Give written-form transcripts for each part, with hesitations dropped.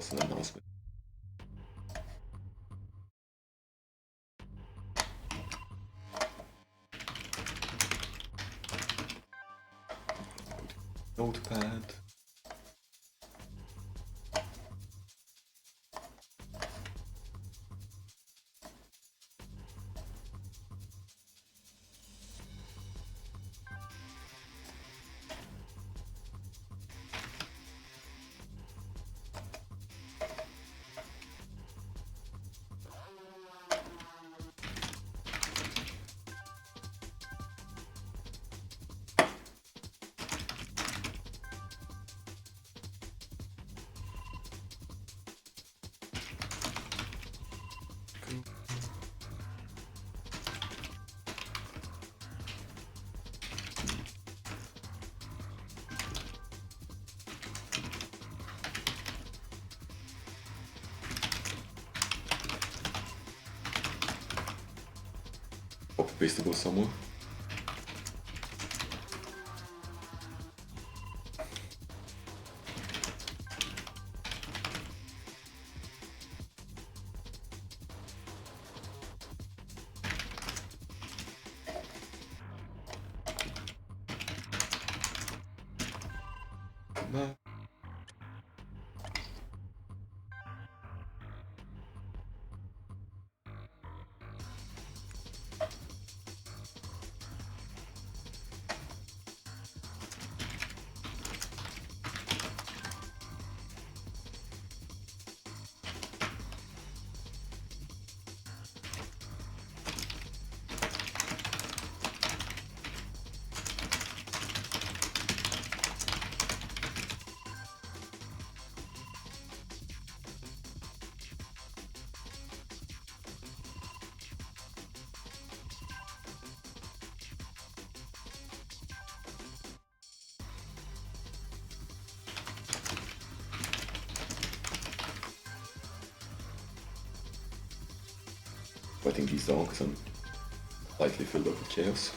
What's an announcement? Notepad. Copy pastable somewhere. Map. Writing these down because I'm slightly filled up with chaos.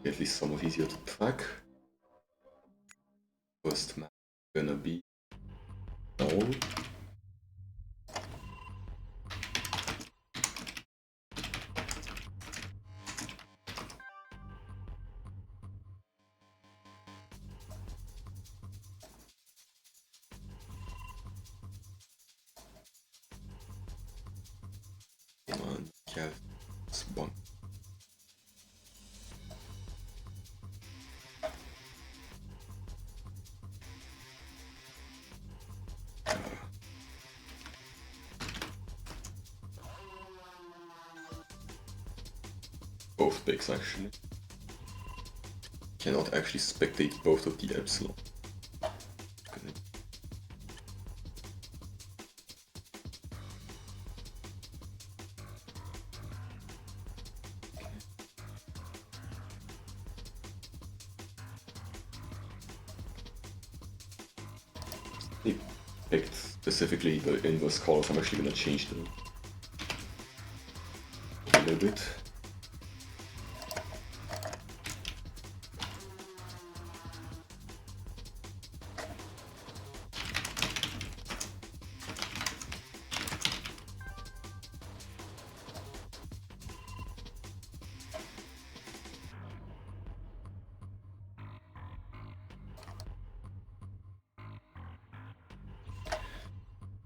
At least somewhat easier to track. First map gonna be no. Come on, Kev. It's one. Both picks actually. Cannot actually spectate both of the epsilon. They picked specifically the inverse colors. I'm actually gonna change them a little bit.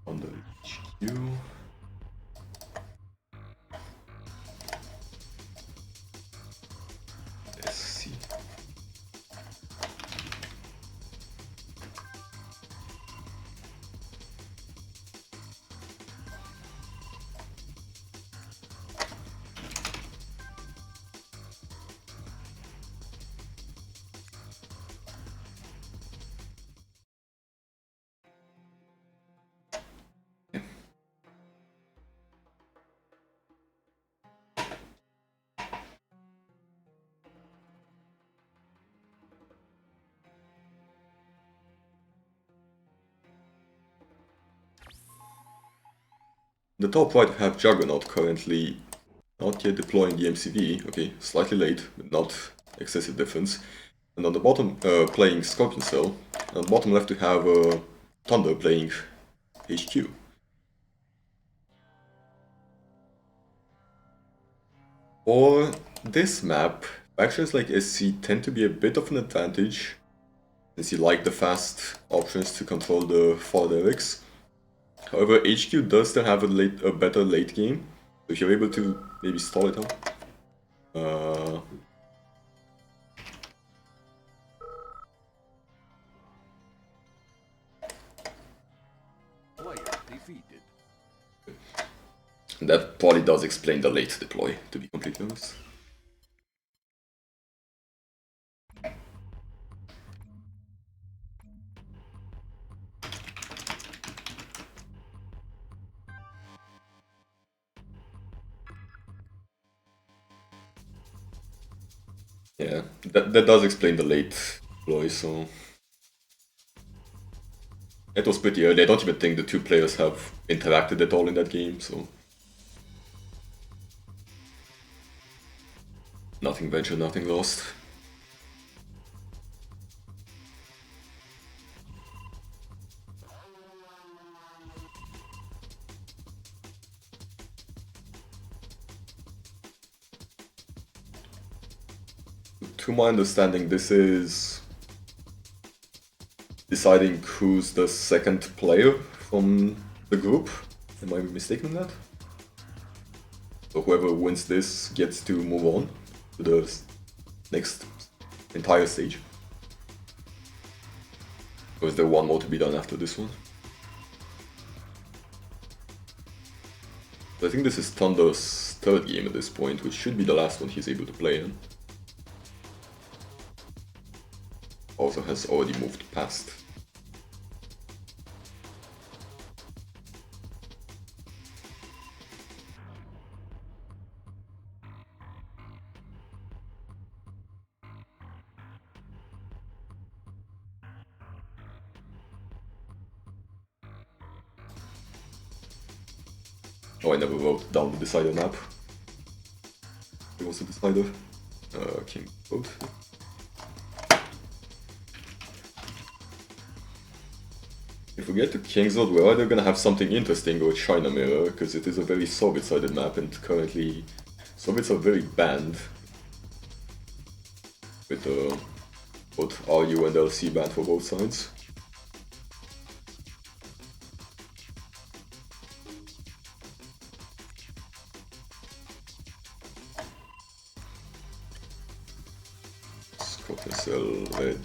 on the HQ. SC. The top right we have Juggernaut currently not yet deploying the MCV, okay, slightly late, but not excessive difference. And on the bottom playing Scorpion Cell, and on the bottom left we have Thunder playing HQ. For this map, factions like SC tend to be a bit of an advantage, since you like the fast options to control the forward directs. However, HQ does still have a better late game, so if you're able to maybe stall it out. That probably does explain the late deploy, to be completely honest. Yeah, that does explain the late deploy, so... It was pretty early. I don't even think the two players have interacted at all in that game, so... Nothing ventured, nothing lost. To my understanding, this is deciding who's the second player from the group. Am I mistaken in that? So whoever wins this gets to move on to the next entire stage. Or is there one more to be done after this one? I think this is Thunder's third game at this point, which should be the last one he's able to play in. Also has already moved past. Oh, I never wrote down the decider map. It was the decider. King vote. If we get to King's Road, we're either gonna have something interesting or China Mirror, because it is a very Soviet-sided map, and currently Soviets are very banned. With both RU and LC banned for both sides. Scorpion Cell, red.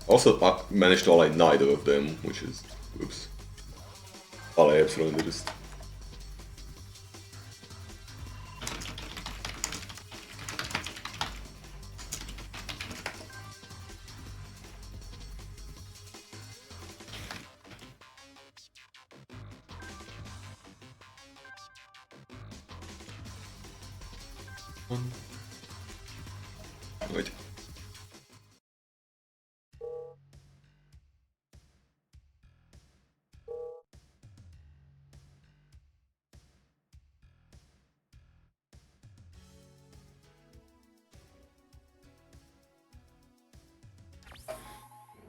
Also managed to ally neither of them, which is... oops. Ally Epsilon, they just... Wait.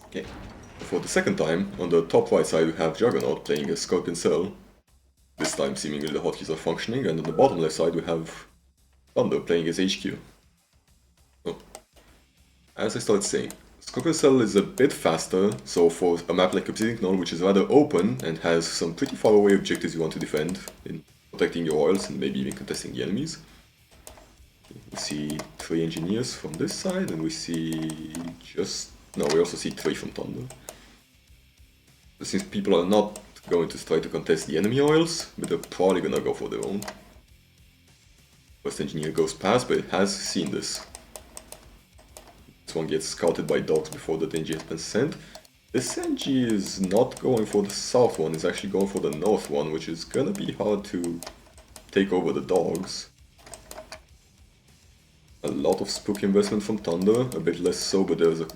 Okay. For the second time, on the top right side we have Juggernaut playing a Scorpion Cell. This time seemingly the hotkeys are functioning, and on the bottom left side we have Thunder playing his HQ. So, as I started saying, Scorpion Cell is a bit faster, so for a map like Obsidian Knoll, which is rather open and has some pretty far away objectives you want to defend in protecting your oils and maybe even contesting the enemies. We see 3 engineers from this side, and we see we also see 3 from Thunder. But since people are not going to try to contest the enemy oils, but they're probably gonna go for their own. First engineer goes past, but it has seen this. This one gets scouted by dogs before the danger has been sent. This NG is not going for the south one, it's actually going for the north one, which is gonna be hard to take over the dogs. A lot of spook investment from Thunder, a bit less so, but there's a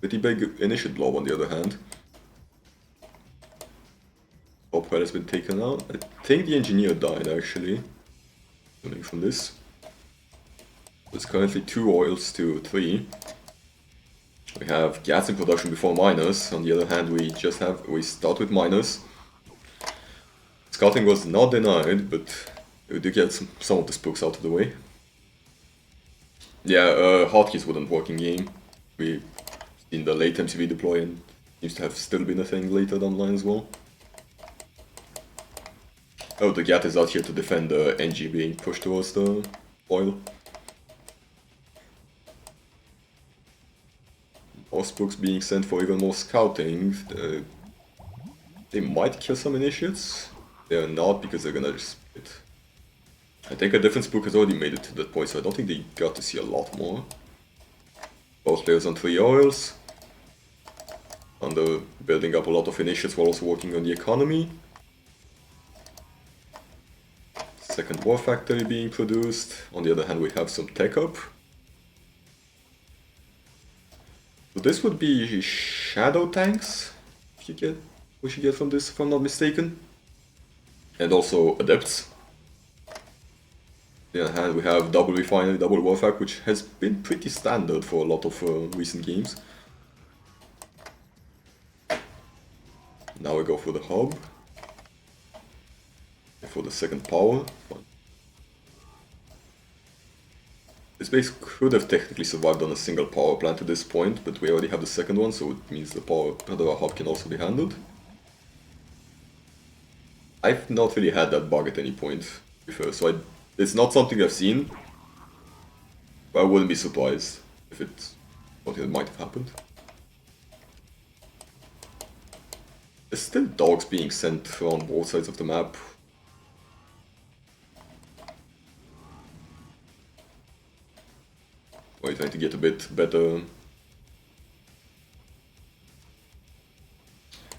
pretty big initial blob on the other hand. Top has been taken out. I think the engineer died actually. Coming from this. There's currently 2 oils to 3. We have gas in production before miners. On the other hand, we start with miners. Scouting was not denied, but we do get some of the spooks out of the way. Yeah, hotkeys wouldn't work in game. We've seen the late MCV deploy and seems to have still been a thing later down the line as well. Oh, the Gat is out here to defend the NG being pushed towards the oil. More spooks being sent for even more scouting. They might kill some initiates. They are not, because they're gonna just split. I think a different spook has already made it to that point, so I don't think they got to see a lot more. Both players on 3 oils. Under building up a lot of initiates while also working on the economy. Second war factory being produced. On the other hand, we have some tech up. So this would be shadow tanks, we should get from this, if I'm not mistaken. And also adepts. On the other hand, we have double refinery, double warfac, which has been pretty standard for a lot of recent games. Now we go for the hub. For the second power. This base could have technically survived on a single power plant to this point, but we already have the second one, so it means the hub can also be handled. I've not really had that bug at any point before, so it's not something I've seen, but I wouldn't be surprised if it's something that might have happened. There's still dogs being sent around both sides of the map. We're trying to get a bit better.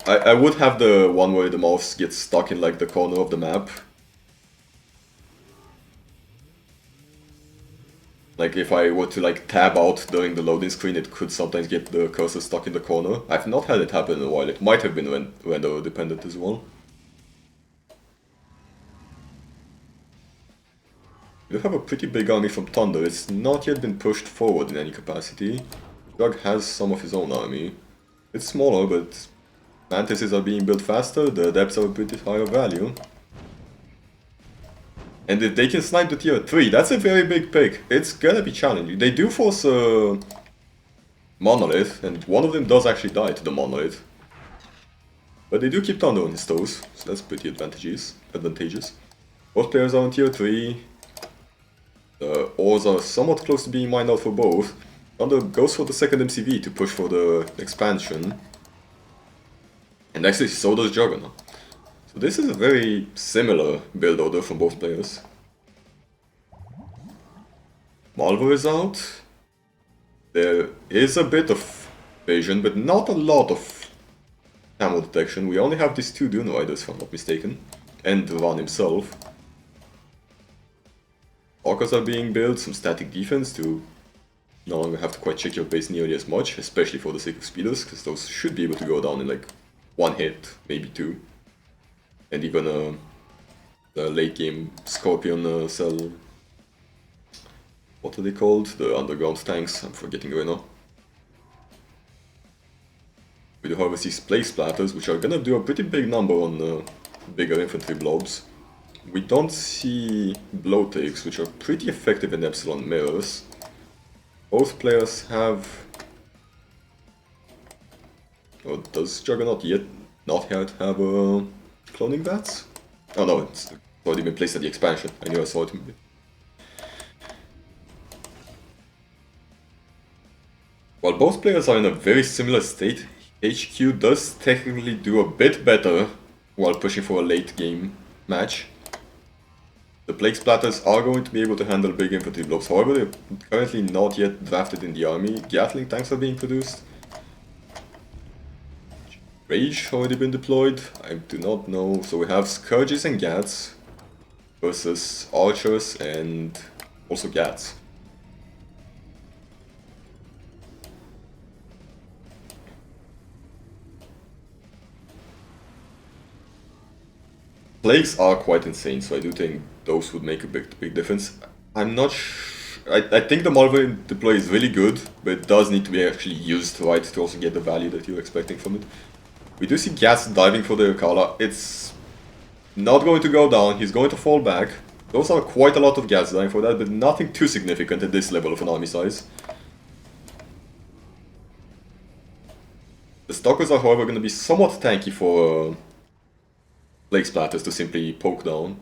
I would have the one where the mouse gets stuck in like the corner of the map. Like if I were to like tab out during the loading screen, it could sometimes get the cursor stuck in the corner. I've not had it happen in a while. It might have been render dependent as well. We do have a pretty big army from Thunder. It's not yet been pushed forward in any capacity. Jug has some of his own army. It's smaller, but Mantises are being built faster, the Adepts are a pretty higher value. And if they can snipe the tier 3, that's a very big pick. It's gonna be challenging. They do force a Monolith, and one of them does actually die to the Monolith. But they do keep Thunder on his toes, so that's pretty advantageous. Both players are on tier 3. The ores are somewhat close to being mined out for both. Thunder goes for the second MCV to push for the expansion. And actually, so does Juggernaut. So this is a very similar build order from both players. Malvar is out. There is a bit of vision, but not a lot of ammo detection. We only have these 2 Dune Riders, if I'm not mistaken. And Ran himself. Walkers are being built, some static defense to no longer have to quite check your base nearly as much, especially for the sake of speeders, because those should be able to go down in like 1 hit, maybe 2. And even the late game Scorpion cell. What are they called? The underground tanks, I'm forgetting right now. We do however see Place Splatters, which are gonna do a pretty big number on bigger infantry blobs. We don't see blow takes, which are pretty effective in Epsilon mirrors. Both players have Or does Juggernaut yet not yet have cloning bats? Oh no, it's already been placed at the expansion. I knew I saw it. While both players are in a very similar state, HQ does technically do a bit better while pushing for a late game match. The Plague Splatters are going to be able to handle big infantry blocks, however they're currently not yet drafted in the army. Gatling tanks are being produced. Rage already been deployed, I do not know. So we have Scourges and Gats versus Archers and also Gats. Plagues are quite insane, so I do think those would make a big difference. I'm not I think the Marvel deploy is really good, but it does need to be actually used right to also get the value that you're expecting from it. We do see Gats diving for the Kala. It's not going to go down, he's going to fall back. Those are quite a lot of Gats dying for that, but nothing too significant at this level of an army size. The Stalkers are however going to be somewhat tanky for Plague Splatters to simply poke down.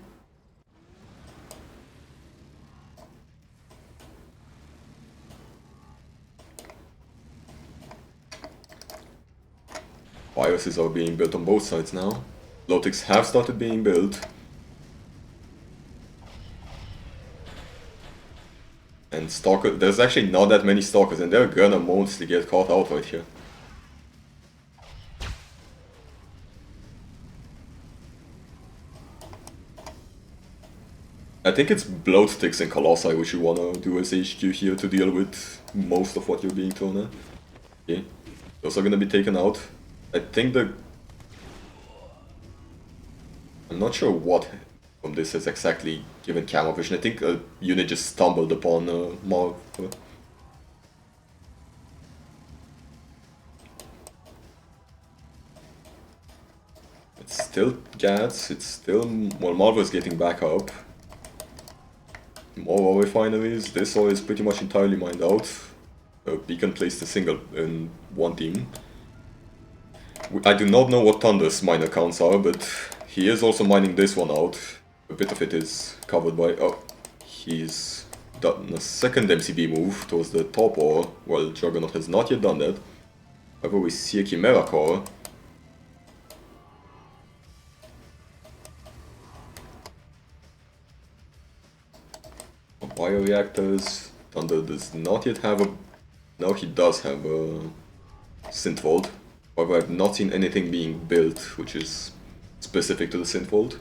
Viruses are being built on both sides now. Lotics have started being built. And Stalker, there's actually not that many Stalkers, and they're gonna mostly get caught out right here. I think it's Bloatsticks and Colossi which you wanna do as HQ here to deal with most of what you're being thrown at. Okay, those are gonna be taken out. I think I'm not sure what from this has exactly given camera vision. I think a unit just stumbled upon Marv. It's still Gats, it's still... well, Marvel is getting back up. More oil refineries, this oil is pretty much entirely mined out. Beacon placed a single in one team. I do not know what Thunder's miner counts are, but he is also mining this one out. A bit of it is covered by... oh, he's done a second MCB move towards the top ore, while Juggernaut has not yet done that. However, we see a Chimera core. Bioreactors. Thunder does not yet have a... no, he does have a Synth Vault. However, I've not seen anything being built which is specific to the Synth Vault.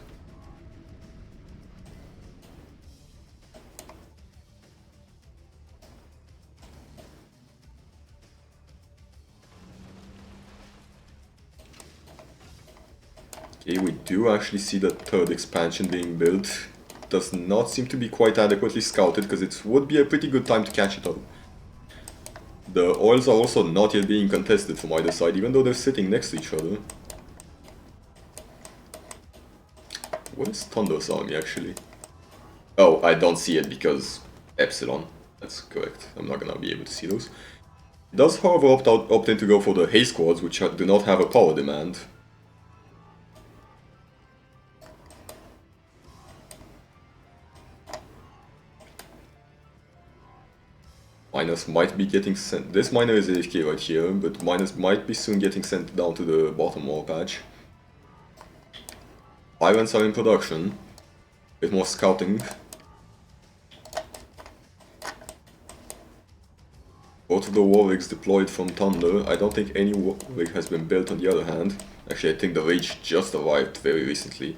Okay, we do actually see the third expansion being built. Does not seem to be quite adequately scouted, because it would be a pretty good time to catch it up. The oils are also not yet being contested from either side, even though they're sitting next to each other. Where's Thunder's army actually? Oh, I don't see it because Epsilon. That's correct. I'm not gonna be able to see those. It does, however, opt in to go for the Haze Squads, which do not have a power demand. Miners might be getting sent. This miner is AFK right here, but miners might be soon getting sent down to the bottom ore patch. Irons are in production. A bit more scouting. Both of the Warwicks deployed from Thunder. I don't think any Warwick has been built on the other hand. Actually, I think the Rage just arrived very recently.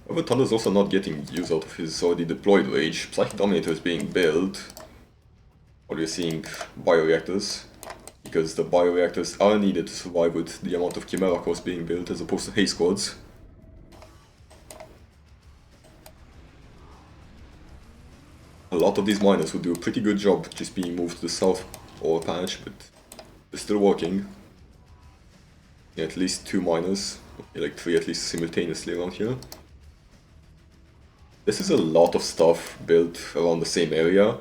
However, Thunder's also not getting use out of his already deployed Rage. Psychic Dominator is being built. Or we're seeing bioreactors, because the bioreactors are needed to survive with the amount of Chimera cores being built as opposed to Haze Squads. A lot of these miners would do a pretty good job just being moved to the south ore patch, but they're still working. Yeah, at least 2 miners, like 3 at least simultaneously around here. This is a lot of stuff built around the same area.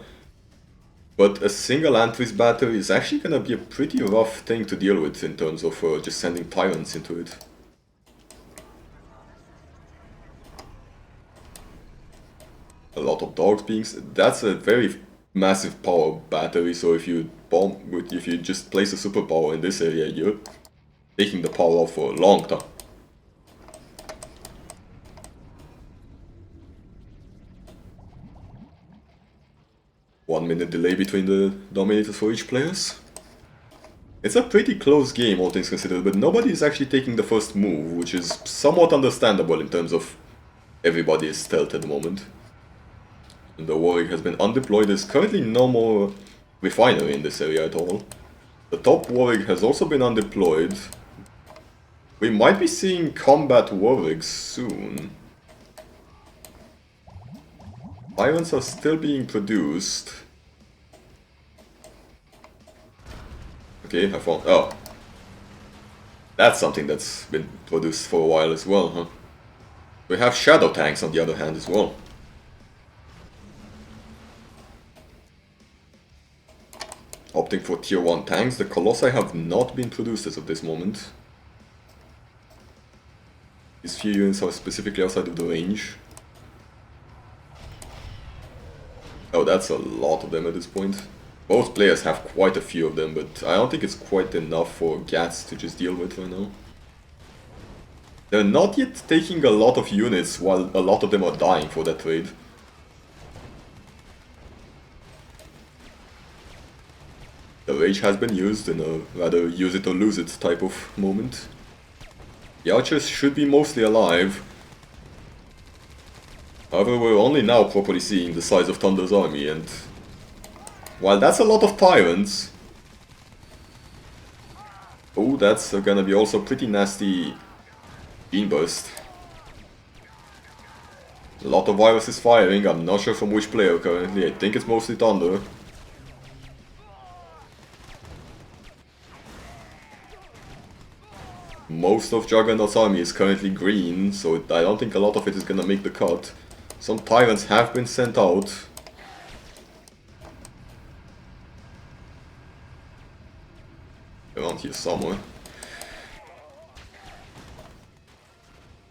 But a single Antris battery is actually gonna be a pretty rough thing to deal with in terms of just sending tyrants into it. A lot of dogs being... That's a very massive power battery, so if you just place a superpower in this area, you're taking the power off for a long time. One minute delay between the dominators for each players. It's a pretty close game, all things considered, but nobody is actually taking the first move, which is somewhat understandable in terms of everybody is stealth at the moment. And the warrior has been undeployed. There's currently no more refinery in this area at all. The top warrior has also been undeployed. We might be seeing combat warriors soon. Irons are still being produced. Okay, I found... Oh. That's something that's been produced for a while as well, huh? We have shadow tanks on the other hand as well. Opting for tier 1 tanks, the Colossi have not been produced as of this moment. These few units are specifically outside of the range. Oh, that's a lot of them at this point. Both players have quite a few of them, but I don't think it's quite enough for Gats to just deal with right now. They're not yet taking a lot of units while a lot of them are dying for that trade. The rage has been used in a rather use it or lose it type of moment. The archers should be mostly alive. However, we're only now properly seeing the size of Thunder's army, and while that's a lot of tyrants... Oh, that's gonna be also pretty nasty beam burst. A lot of viruses firing, I'm not sure from which player currently, I think it's mostly Thunder. Most of Juggernaut's army is currently green, so I don't think a lot of it is gonna make the cut. Some tyrants have been sent out. Around here somewhere.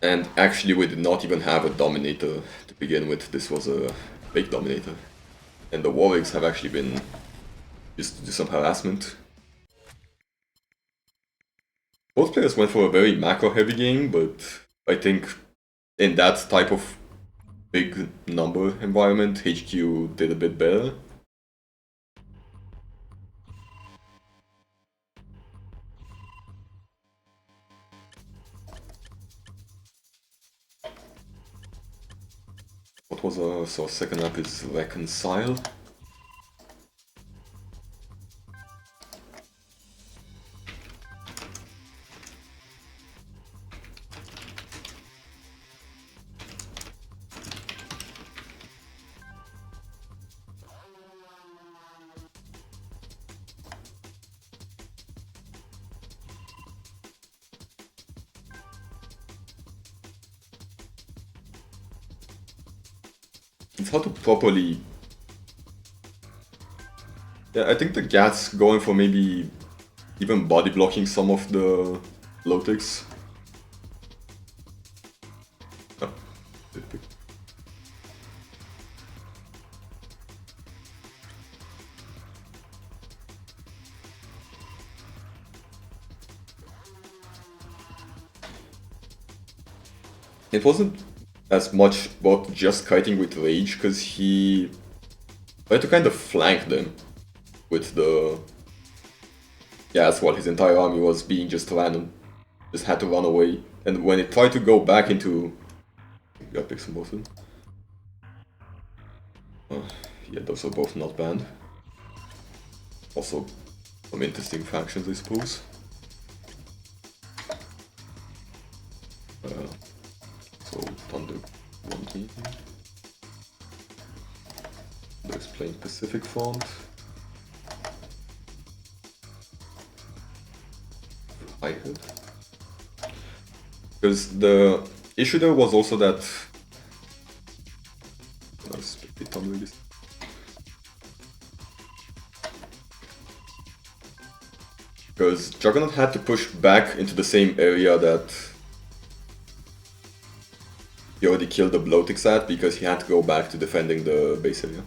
And actually we did not even have a Dominator to begin with, this was a fake Dominator. And the Warwigs have actually been used to do some harassment. Both players went for a very macro-heavy game, but I think in that type of big number environment, HQ did a bit better. What was so second up is Reconcile. It's hard to properly... Yeah, I think the Gats going for maybe even body blocking some of the low-ticks. Oh, it wasn't as much about just kiting with rage, because he tried to kind of flank them with the... Yeah, that's what his entire army was being just random. Just had to run away. And when it tried to go back into... Gotta pick some both of them. Yeah, those are both not banned. Also, some interesting factions, I suppose. So, Thunder 1 There's playing Pacific Front. I heard. Because the issue there was also that... Juggernaut had to push back into the same area that he already killed the Bloatix at because he had to go back to defending the base area.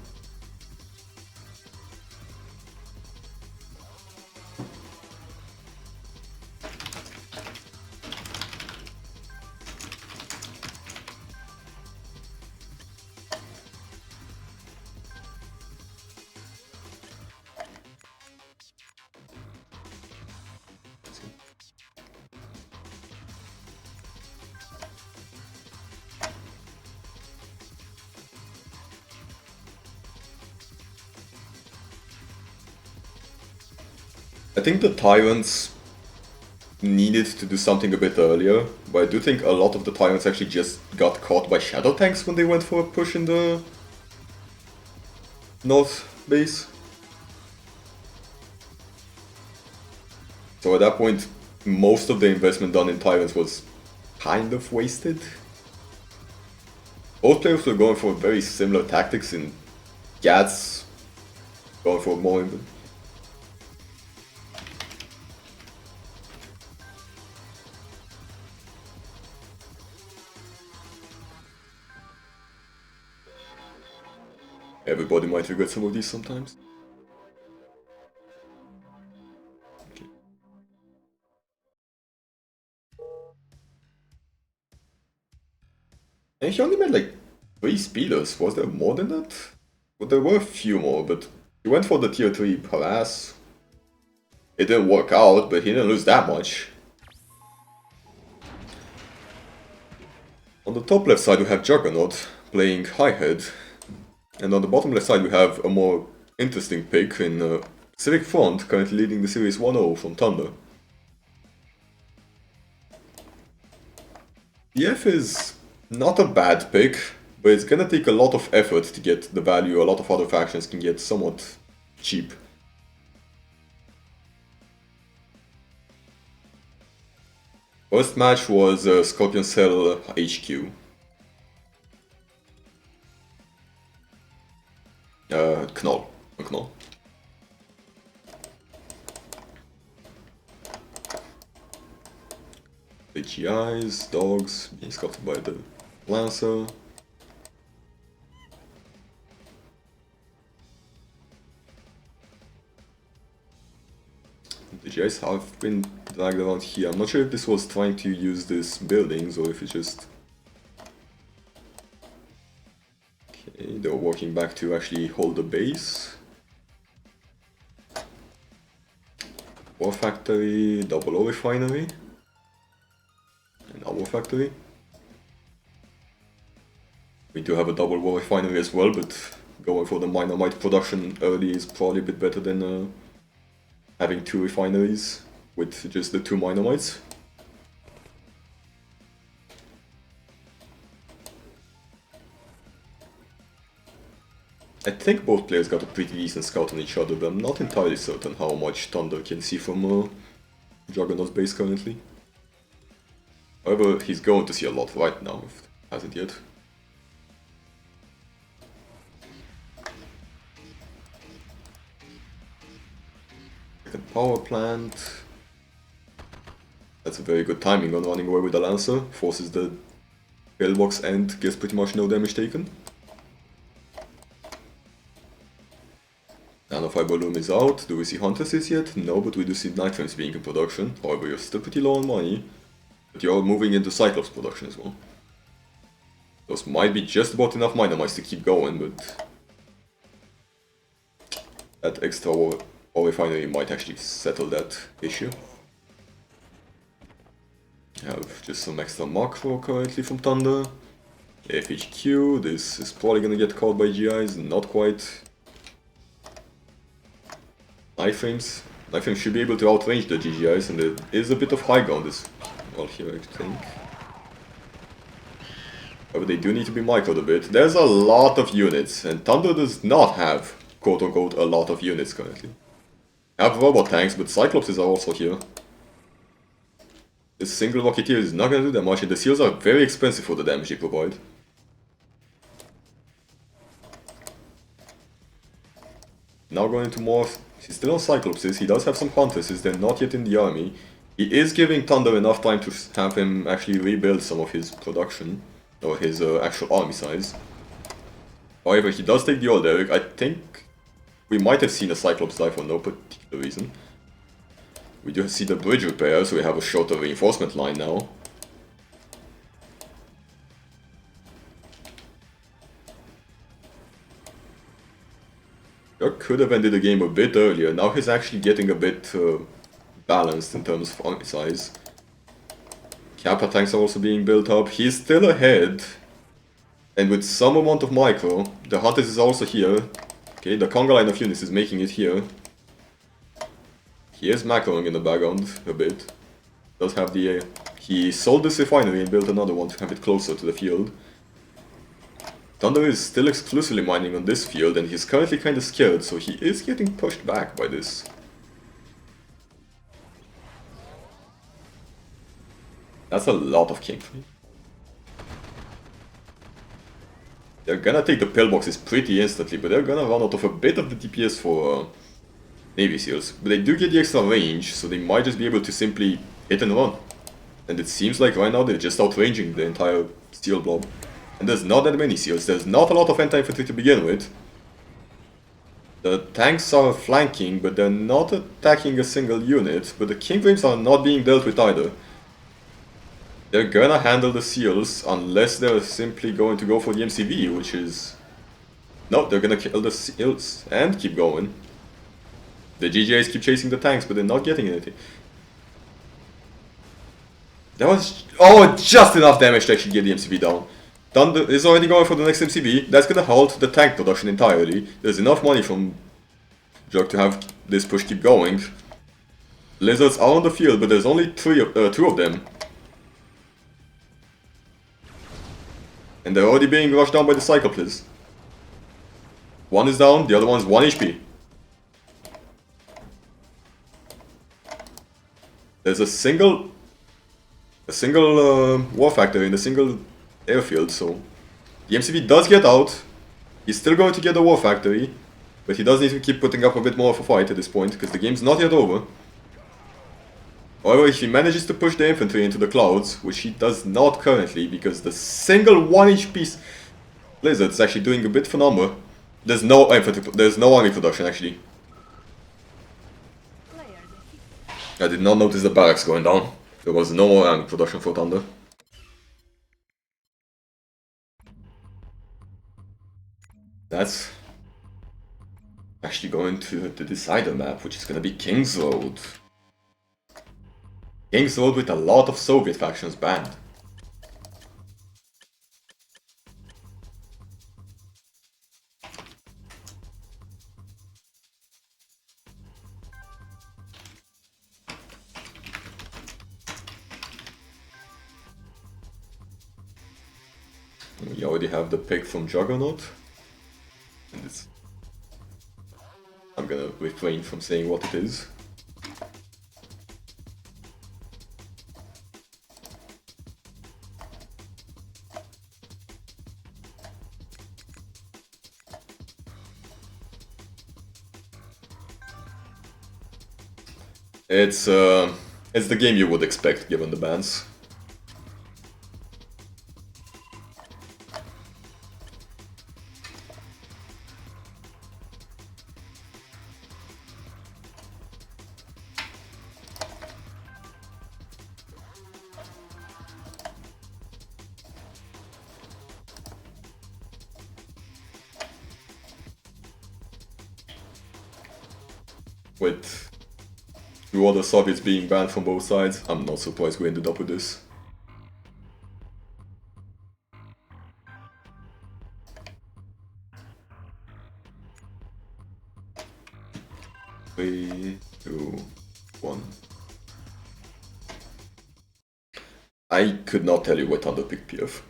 I think the Tyrants needed to do something a bit earlier, but I do think a lot of the Tyrants actually just got caught by Shadow Tanks when they went for a push in the North base. So at that point, most of the investment done in Tyrants was kind of wasted. Both players were going for very similar tactics in Gats going for more. Everybody might regret some of these sometimes. Okay. And he only made like 3 speeders. Was there more than that? Well, there were a few more, but he went for the tier 3 harass. It didn't work out, but he didn't lose that much. On the top left side we have Juggernaut playing High Head. And on the bottom left side we have a more interesting pick in Civic Front, currently leading the series 1-0 from Thunder. EF is not a bad pick, but it's gonna take a lot of effort to get the value a lot of other factions can get somewhat cheap. First match was Scorpion Cell HQ. Knoll. Knoll. The GIs, dogs, being scouted by the Lancer. The GIs have been dragged around here. I'm not sure if this was trying to use these buildings or if it's just... Okay, they're walking back to actually hold the base. War Factory, Double O Refinery. And our factory. We do have a double war refinery as well, but going for the Minomite production early is probably a bit better than having 2 refineries with just the 2 Minomites. I think both players got a pretty decent scout on each other, but I'm not entirely certain how much Thunder can see from Juggernaut's base currently. However, he's going to see a lot right now, if he hasn't yet. Second power plant. That's a very good timing on running away with the Lancer. Forces the pillbox and gets pretty much no damage taken. Nanofiber Loom is out. Do we see Huntresses yet? No, but we do see Night Frames being in production. However, you're still pretty low on money. But you're moving into Cyclops production as well. Those might be just about enough Minomites to keep going, but... that extra ore refinery might actually settle that issue. I have just some extra macro currently from Thunder. FHQ, this is probably gonna get caught by GIs, not quite. Night Frames should be able to outrange the GGIs, and there is a bit of high ground as well here, I think. However, they do need to be microed a bit. There's a lot of units, and Thunder does not have, quote-unquote, a lot of units currently. I have robot tanks, but Cyclopses are also here. This single Rocketeer is not gonna do that much, and the seals are very expensive for the damage they provide. Now going into more... He's still on Cyclopses, he does have some Hunters, they're not yet in the army. He is giving Thunder enough time to have him actually rebuild some of his production, or his actual army size. However, he does take the old Eric. I think we might have seen a Cyclops die for no particular reason. We do see the bridge repair, so we have a shorter reinforcement line now. That could have ended the game a bit earlier. Now he's actually getting a bit balanced in terms of army size. Kappa tanks are also being built up. He's still ahead. And with some amount of micro, the Hunters is also here. Okay, the conga line of units is making it here. He is macroing in the background a bit. Does have the... he sold this refinery and built another one to have it closer to the field. Thunder is still exclusively mining on this field and he's currently kinda scared, so he is getting pushed back by this. That's a lot of king fleet. They're gonna take the pillboxes pretty instantly, but they're gonna run out of a bit of the DPS for Navy SEALs. But they do get the extra range, so they might just be able to simply hit and run. And it seems like right now they're just outranging the entire SEAL blob. And there's not that many SEALs, there's not a lot of anti-infantry to begin with. The tanks are flanking, but they're not attacking a single unit, but the King Frames are not being dealt with either. They're gonna handle the SEALs unless they're simply going to go for the MCV, which is... no, they're gonna kill the SEALs and keep going. The GGAs keep chasing the tanks, but they're not getting anything. That was... oh, just enough damage to actually get the MCV down. Thunder is already going for the next MCV. That's gonna halt the tank production entirely. There's enough money from Jug to have this push keep going. Lizards are on the field, but there's only two of them. And they're already being rushed down by the Cyclopes. One is down, the other one's 1 HP. There's a single war factor in a single airfield, so the MCV does get out. He's still going to get the war factory, but he does need to keep putting up a bit more of a fight at this point, because the game's not yet over. However, if he manages to push the infantry into the clouds, which he does not currently, because the single 1 HP Blizzard is actually doing a bit for number. There's no infantry, there's no army production actually. I did not notice the barracks going down. There was no more army production for Thunder. That's actually going to the decider map, which is gonna be King's Road. King's Road with a lot of Soviet factions banned. We already have the pick from Juggernaut. And it's... I'm gonna refrain from saying what it is. It's the game you would expect given the bans. With two other Soviets being banned from both sides, I'm not surprised we ended up with this. Three, two, one. I could not tell you what Thunder picked PF. It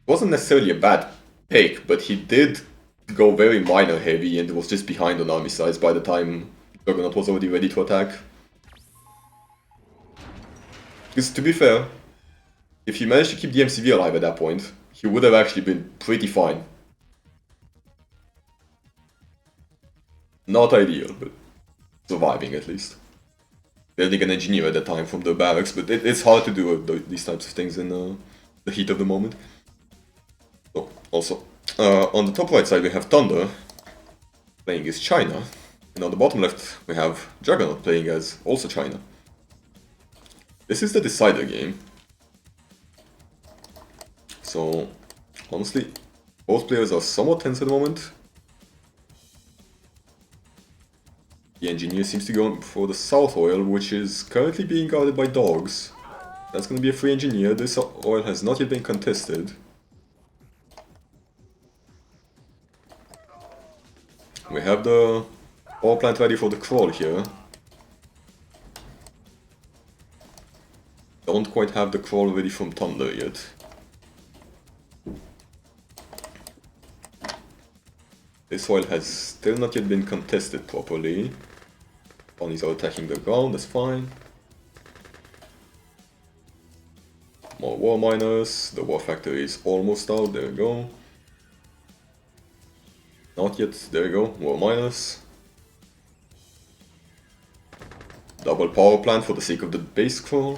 wasn't necessarily a bad pick, but he did go very minor heavy and was just behind on army size by the time Juggernaut was already ready to attack. Because to be fair, if he managed to keep the MCV alive at that point, he would have actually been pretty fine. Not ideal, but surviving at least. Building an engineer at that time from the barracks, but it's hard to do these types of things in the heat of the moment. So, also, on the top right side we have Thunder playing as China, and on the bottom left we have Juggernaut playing as also China. This is the decider game. So, honestly, both players are somewhat tense at the moment. The engineer seems to go for the south oil, which is currently being guarded by dogs. That's going to be a free engineer. This oil has not yet been contested. We have the power plant ready for the crawl here. Don't quite have the crawl ready from Thunder yet. This oil has still not yet been contested properly. Ponies are attacking the ground, that's fine. More war miners, the war factory is almost out, there we go. Not yet, there we go, war miners. Double power plant for the sake of the base crawl.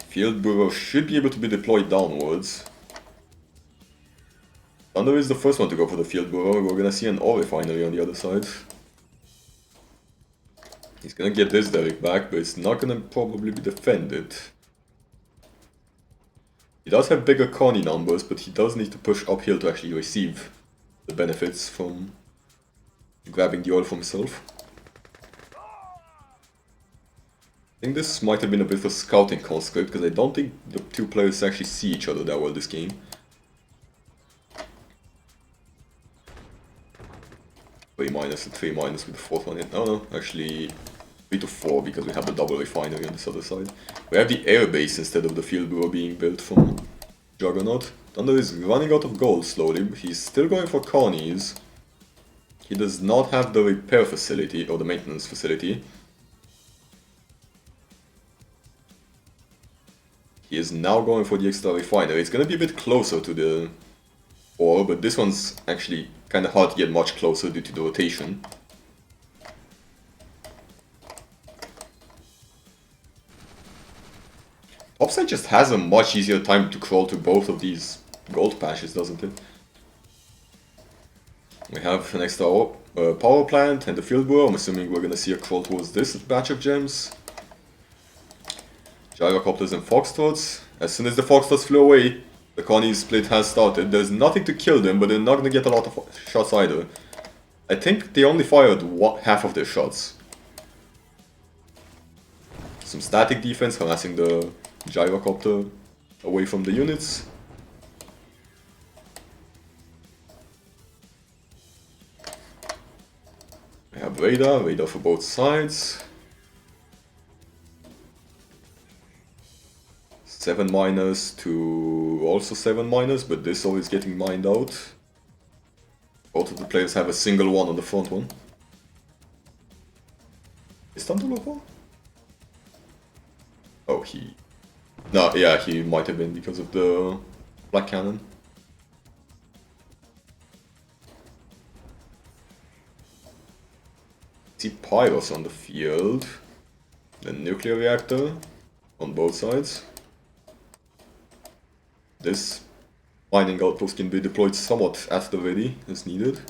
Field Bureau should be able to be deployed downwards. Thunder is the first one to go for the Field Bureau, we're gonna see an ore refinery on the other side. He's gonna get this Derrick back, but it's not gonna probably be defended. He does have bigger colony numbers, but he does need to push uphill to actually receive the benefits from grabbing the oil for himself. I think this might have been a bit of a scouting conscript, because I don't think the two players actually see each other that well this game. Three minus and 3 minus with the fourth one in. Oh no, actually 3 to 4 because we have the double refinery on this other side. We have the air base instead of the field bureau being built from Juggernaut. Thunder is running out of gold slowly, he's still going for colonies. He does not have the repair facility or the maintenance facility. He is now going for the extra refinery. It's gonna be a bit closer to the ore, but this one's actually kind of hard to get much closer due to the rotation. Topside just has a much easier time to crawl to both of these gold patches, doesn't it? We have an extra power plant and the field bureau. I'm assuming we're gonna see a crawl towards this batch of gems. Gyrocopters and foxtrots. As soon as the foxtrots flew away, the colony split has started. There's nothing to kill them, but they're not gonna get a lot of shots either. I think they only fired half of their shots. Some static defense harassing the gyrocopter away from the units. We have radar for both sides. 7 miners to also 7 miners, but this always getting mined out. Both of the players have a single one on the front one. Is Thunder local? Oh, he... No, yeah, he might have been because of the black cannon. See Pyros on the field. The nuclear reactor on both sides. This mining outpost can be deployed somewhat at the ready as needed.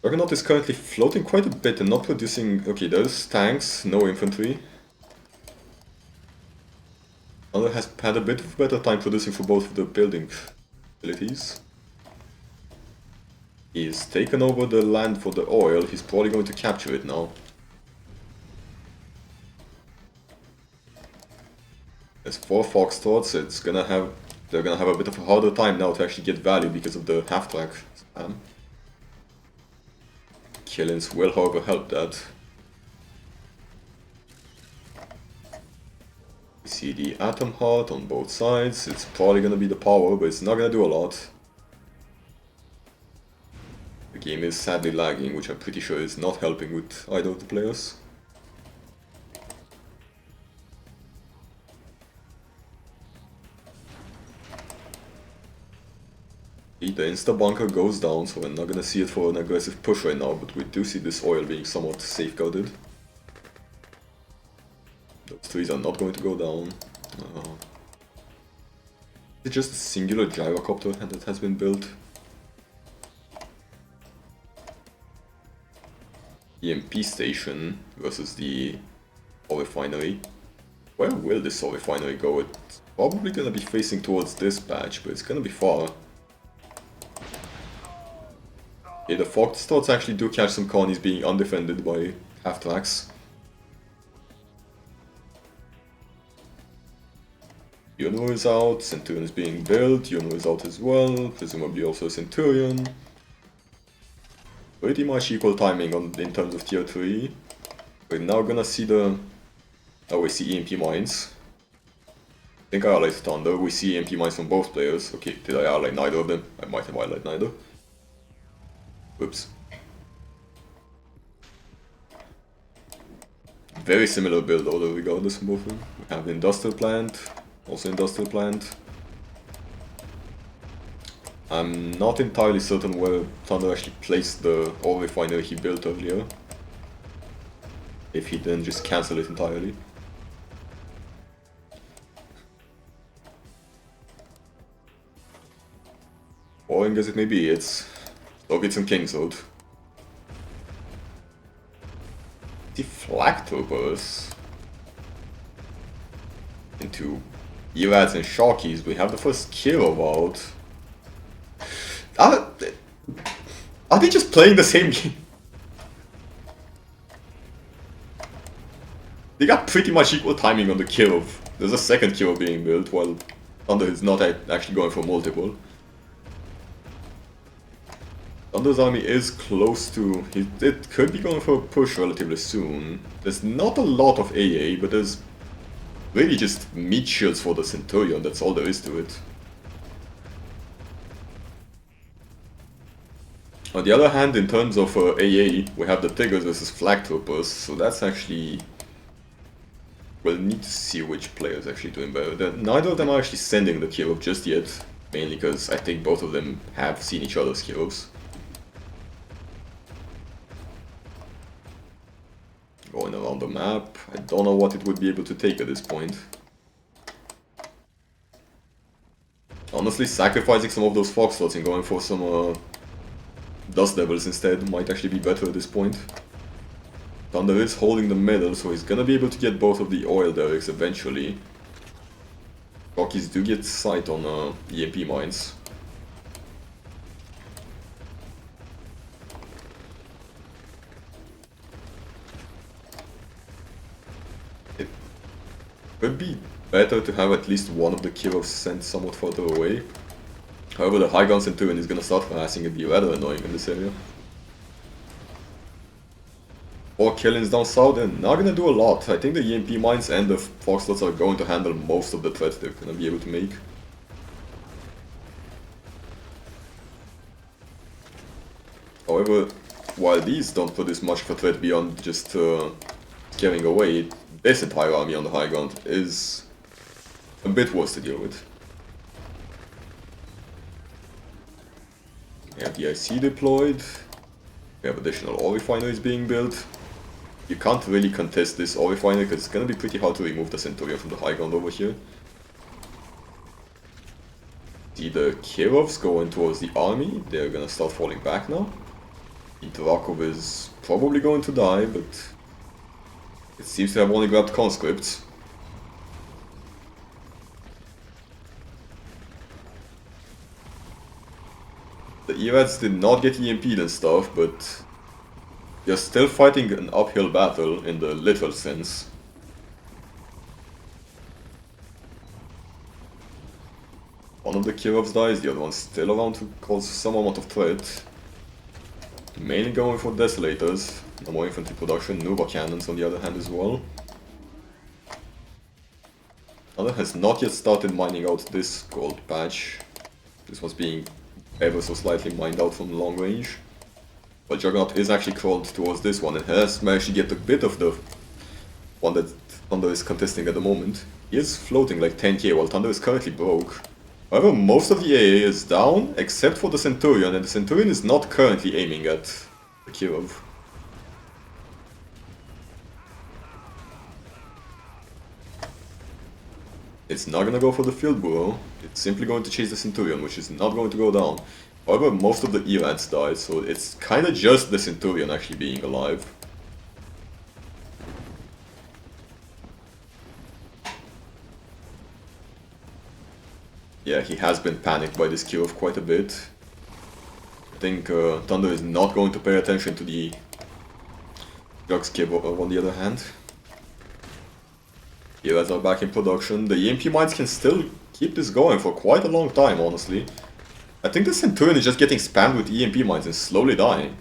Juggernaut is currently floating quite a bit and not producing... Okay, there's tanks, no infantry. Thunder has had a bit of a better time producing for both of the building facilities. He's taken over the land for the oil, he's probably going to capture it now. There's 4 foxtrots, they're gonna have a bit of a harder time now to actually get value because of the half-track spam. Killings will however help that. We see the Atom Heart on both sides, it's probably gonna be the power, but it's not gonna do a lot. The game is sadly lagging, which I'm pretty sure is not helping with either of the players. The insta-bunker goes down, so we're not gonna see it for an aggressive push right now, but we do see this oil being somewhat safeguarded. Those trees are not going to go down. Is it just a singular gyrocopter that has been built? EMP station versus the oil refinery. Where will this oil refinery go? It's probably gonna be facing towards this patch, but it's gonna be far. Yeah, the Foxtrots actually do catch some colonies being undefended by half-tracks. Juno is out, Centurion is being built, Juno is out as well, presumably also Centurion. Pretty much equal timing in terms of tier 3. We're now gonna see the... Oh, we see EMP mines. I think I highlighted Thunder, we see EMP mines from both players. Okay, did I highlight neither of them? I might have highlighted neither. Whoops. Very similar build order regardless from both of them. We have the industrial plant, also industrial plant. I'm not entirely certain where Thunder actually placed the oil refinery he built earlier. If he didn't just cancel it entirely. Boring as it may be, it's Look, some Kingswood. The Flak Troopers into Erads and Sharkies. We have the first kill out. Are they just playing the same game? They got pretty much equal timing on the kill. There's a second kill being built while Thunder is not actually going for multiple. Thunder's army is close to... It could be going for a push relatively soon. There's not a lot of AA, but there's really just meat shields for the Centurion, that's all there is to it. On the other hand, in terms of AA, we have the Tigers versus Flak Troopers, so that's actually... We'll need to see which player is actually doing better. Neither of them are actually sending the Kirov just yet, mainly because I think both of them have seen each other's Kirovs. Going around the map, I don't know what it would be able to take at this point. Honestly, sacrificing some of those Foxtrots and going for some Dust Devils instead might actually be better at this point. Thunder is holding the middle, so he's gonna be able to get both of the oil derricks eventually. Rockies do get sight on EMP mines. It could be better to have at least one of the Kirovs sent somewhat further away. However, the High Gun Centurion is gonna start harassing and be rather annoying in this area. 4 killings down south, and not gonna do a lot. I think the EMP mines and the Foxtrots are going to handle most of the threats they're gonna be able to make. However, while these don't produce much of a threat beyond just scaring away, this entire army on the high ground is a bit worse to deal with. We have the IC deployed, we have additional oil refineries being built. You can't really contest this oil refinery because it's gonna be pretty hard to remove the Centurion from the high ground over here. See the Kirovs going towards the army, they're gonna start falling back now. The Drakov is probably going to die, but it seems to have only grabbed conscripts. The Erads did not get EMP'd and stuff, but they're still fighting an uphill battle in the literal sense. One of the Kirovs dies, the other one's still around to cause some amount of threat. Mainly going for Desolators, no more infantry production, Nuba cannons on the other hand as well. Thunder has not yet started mining out this gold patch. This was being ever so slightly mined out from long range. But Juggernaut is actually crawled towards this one and has managed to get a bit of the one that Thunder is contesting at the moment. He is floating like 10k while Thunder is currently broke. However, most of the AA is down, except for the Centurion, and the Centurion is not currently aiming at the Kirov. It's not gonna go for the Field Bureau, it's simply going to chase the Centurion, which is not going to go down. However, most of the Erads died, so it's kinda just the Centurion actually being alive. Yeah, he has been panicked by this Kirov quite a bit. I think Thunder is not going to pay attention to the Jug's Kib on the other hand. Erads are back in production. The EMP mines can still keep this going for quite a long time, honestly. I think the Centurion is just getting spammed with EMP mines and slowly dying.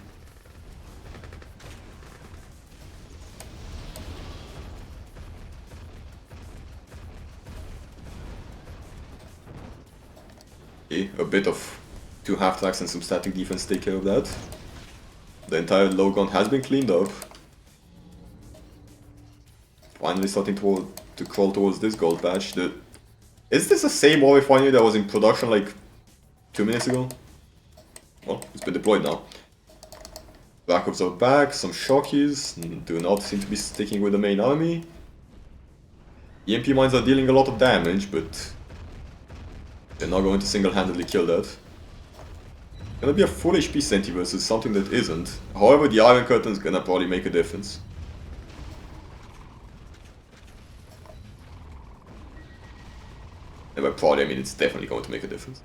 Okay, a bit of 2 half-tracks and some static defense take care of that. The entire low ground has been cleaned up. Finally starting to crawl towards this gold patch. Is this the same ore refinery that was in production like 2 minutes ago? Well, it's been deployed now. Backups are back, some shockies do not seem to be sticking with the main army. EMP mines are dealing a lot of damage, but they're not going to single-handedly kill that. Gonna be a full HP Senti versus something that isn't. However, the Iron Curtain's gonna probably make a difference. And by probably, I mean it's definitely going to make a difference.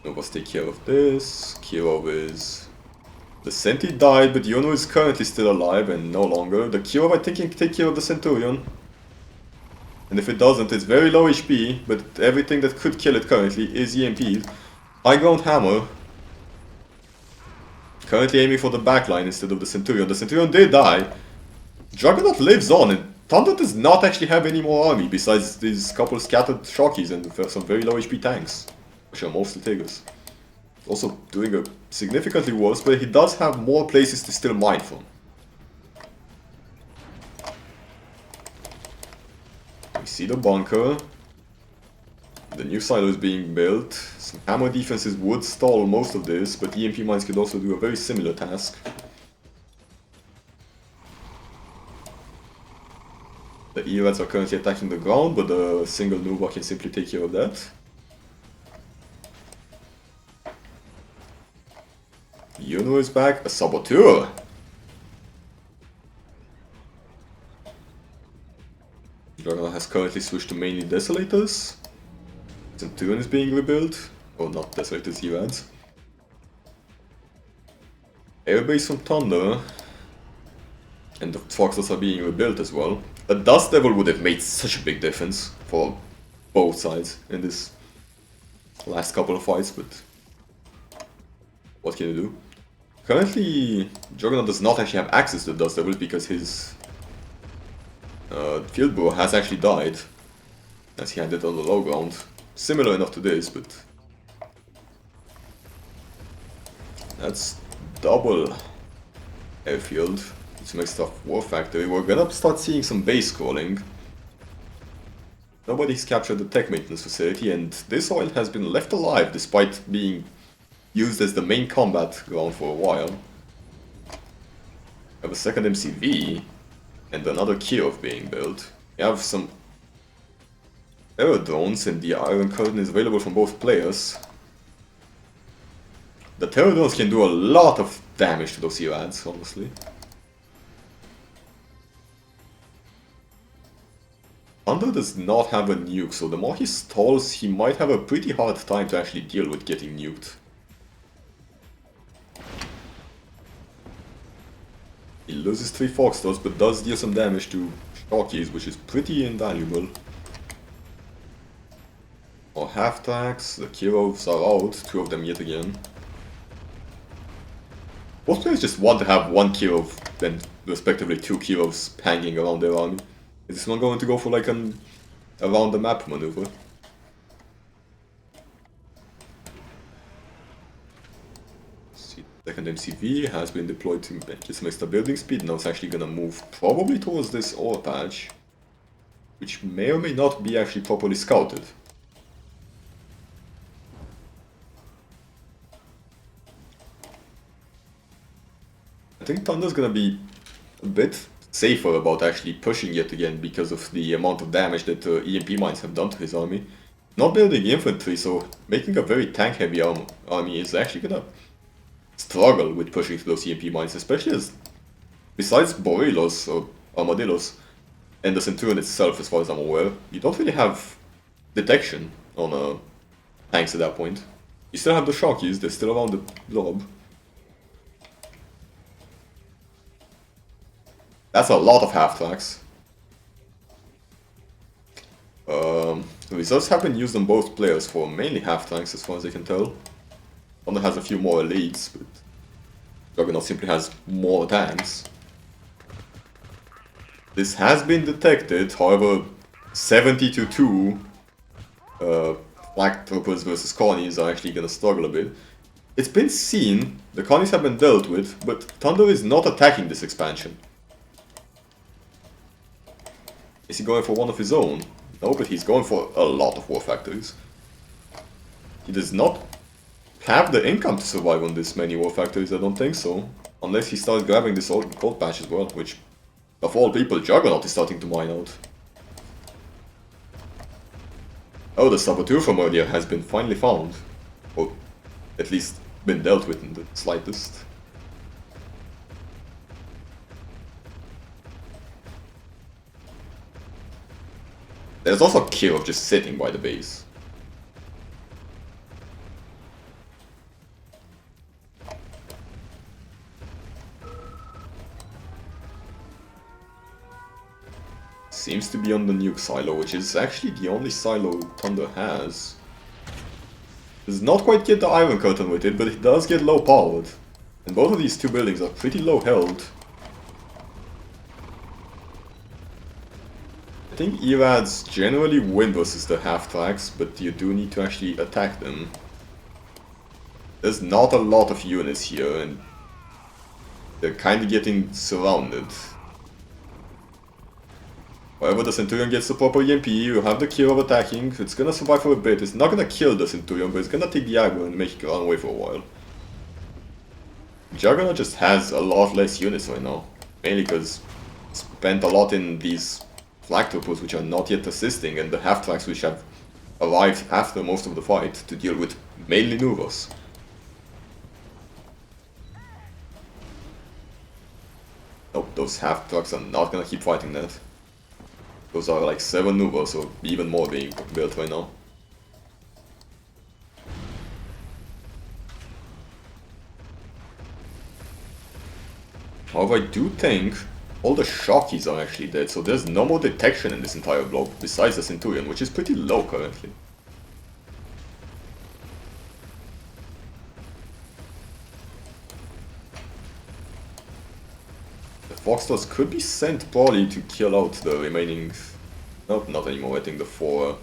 Novas take care of this. Kirov is... The Senti died, but Yono is currently still alive and no longer. The Kirov I think can take care of the Centurion. And if it doesn't, it's very low HP, but everything that could kill it currently is EMP'd. High ground hammer. Currently aiming for the backline instead of the Centurion. The Centurion did die. Juggernaut lives on, and Thunder does not actually have any more army besides these couple scattered shockies and some very low HP tanks, which are mostly Tigers. Also doing a significantly worse, but he does have more places to still mine from. We see the bunker. The new silo is being built. Some hammer defenses would stall most of this, but EMP mines could also do a very similar task. The Erads are currently attacking the ground, but the single Nova can simply take care of that. Yuno is back, a Saboteur! Juggernaut has currently switched to mainly Desolators. Centurion is being rebuilt. Oh, not Desolators, Erads. Airbase from Thunder. And the Foxes are being rebuilt as well. A Dust Devil would have made such a big difference for both sides in this last couple of fights, but what can you do? Currently, Juggernaut does not actually have access to the Dust Devil because his Field Bureau has actually died, as he had it on the low ground. Similar enough to this, but that's double airfield. It's mixed up War Factory. We're gonna start seeing some base crawling. Nobody's captured the tech maintenance facility, and this oil has been left alive despite being used as the main combat ground for a while. We have a second MCV and another Kirov being built. We have some aerodrones, and the Iron Curtain is available from both players. The Terrordrones can do a lot of damage to those Erads, honestly. Thunder does not have a nuke, so the more he stalls, he might have a pretty hard time to actually deal with getting nuked. He loses 3 Foxtrots, but does deal some damage to Shockies, which is pretty invaluable. Or half-tracks, the Kirovs are out, 2 of them yet again. Both players just want to have 1 Kirov, then respectively 2 Kirovs hanging around their army. Is this one going to go for like an around the map maneuver? Second MCV has been deployed to get some extra building speed. Now it's actually gonna move probably towards this ore patch. which may or may not be actually properly scouted. I think Thunder's gonna be a bit safer about actually pushing yet again because of the amount of damage that EMP mines have done to his army. Not building infantry, so making a very tank-heavy army is actually gonna struggle with pushing through those EMP mines, especially as, besides Borillos or Armadillos and the Centurion itself, as far as I'm aware, you don't really have detection on tanks at that point. You still have the Sharkies, they're still around the globe. That's a lot of half-tracks. The results have been used on both players for mainly half-tanks as far as I can tell. Thunder has a few more elites, but Juggernaut simply has more tanks. This has been detected, however, 70 to 2 Flak Troopers versus Connies are actually gonna struggle a bit. It's been seen, the Connies have been dealt with, but Thunder is not attacking this expansion. Is he going for one of his own? No, but he's going for a lot of war factories. He does not have the income to survive on this many war factories, I don't think so. Unless he starts grabbing this old gold patch as well, which, of all people, Juggernaut is starting to mine out. Oh, the saboteur from earlier has been finally found. Or at least been dealt with in the slightest. There's also Kirov just sitting by the base. Seems to be on the nuke silo, which is actually the only silo Thunder has. Does not quite get the Iron Curtain with it, but it does get low powered. And both of these two buildings are pretty low held. I think Erads generally win versus the half-tracks, but you do need to actually attack them. There's not a lot of units here, and they're kinda getting surrounded. However, the Centurion gets the proper EMP, you have the Kirov attacking, it's gonna survive for a bit. It's not gonna kill the Centurion, but it's gonna take the aggro and make it run away for a while. Juggernaut just has a lot less units right now, mainly because it spent a lot in these Flak Troopers which are not yet assisting, and the half-tracks which have arrived after most of the fight to deal with mainly Nuvos. Nope, those half-tracks are not gonna keep fighting that. Those are like 7 Nuvos, or even more being built right now. However, I do think all the Sharkies are actually dead, so there's no more detection in this entire blob, besides the Centurion, which is pretty low currently. The Foxtrots could be sent probably to kill out the remaining... Nope, not anymore, I think the 4...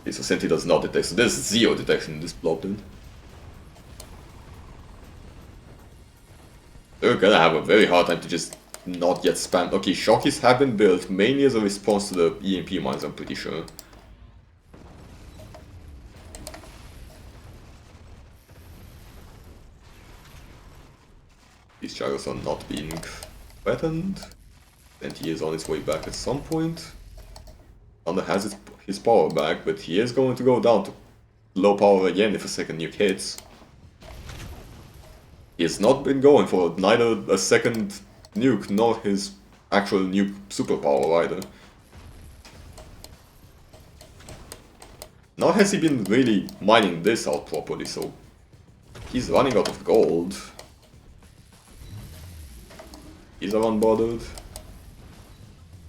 Okay, so Senti does not detect, so there's 0 detection in this blob then. They're gonna have a very hard time to just not get spammed. Okay, Sharkies have been built mainly as a response to the EMP mines, I'm pretty sure. These Gyros are not being threatened, and he is on his way back at some point. Thunder has his power back, but he is going to go down to low power again if a second nuke hits. He has not been going for neither a second nuke nor his actual nuke superpower either. Nor has he been really mining this out properly, so he's running out of gold. He's unbothered.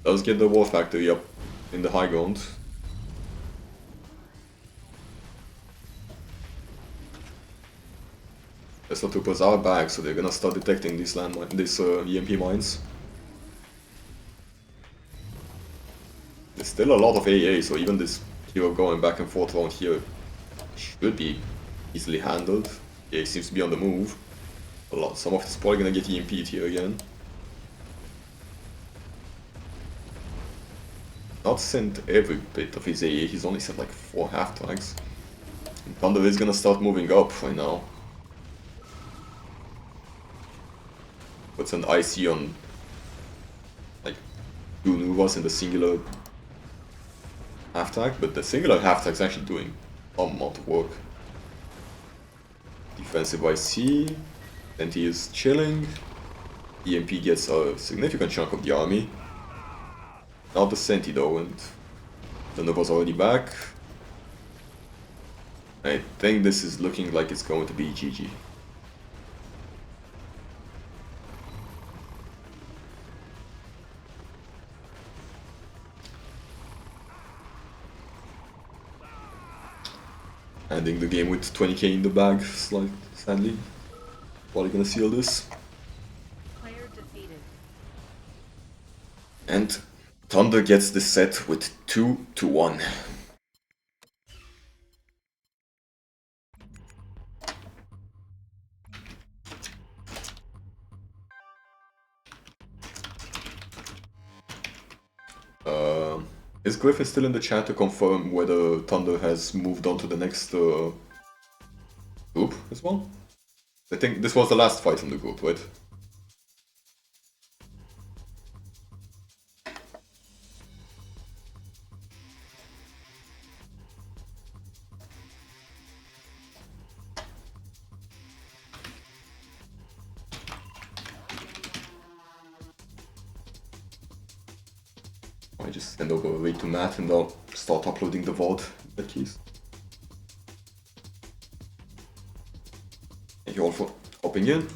Does get the war factory up in the high ground. Tesla troopers are back, so they're gonna start detecting these EMP mines. There's still a lot of AA, so even this hero going back and forth around here should be easily handled. AA seems to be on the move. Some of it's probably gonna get EMP'd here again. not sent every bit of his AA, he's only sent like 4 half-tracks. And Thunder is gonna start moving up right now. Puts an IC on like 2 Nuvas in the singular half-track, but the singular half-track is actually doing some amount of work. Defensive IC, and he is chilling. EMP gets a significant chunk of the army. Now the Senti though, and the Nova's already back. I think this is looking like it's going to be GG. Ending the game with 20k in the bag, sadly. Probably gonna seal this. Player defeated. And Thunder gets this set with 2-1. Is Griffin still in the chat to confirm whether Thunder has moved on to the next group as well? I think this was the last fight in the group, right? I just send over a way to Matt and I'll start uploading the VOD in that case. Thank you all for hopping in.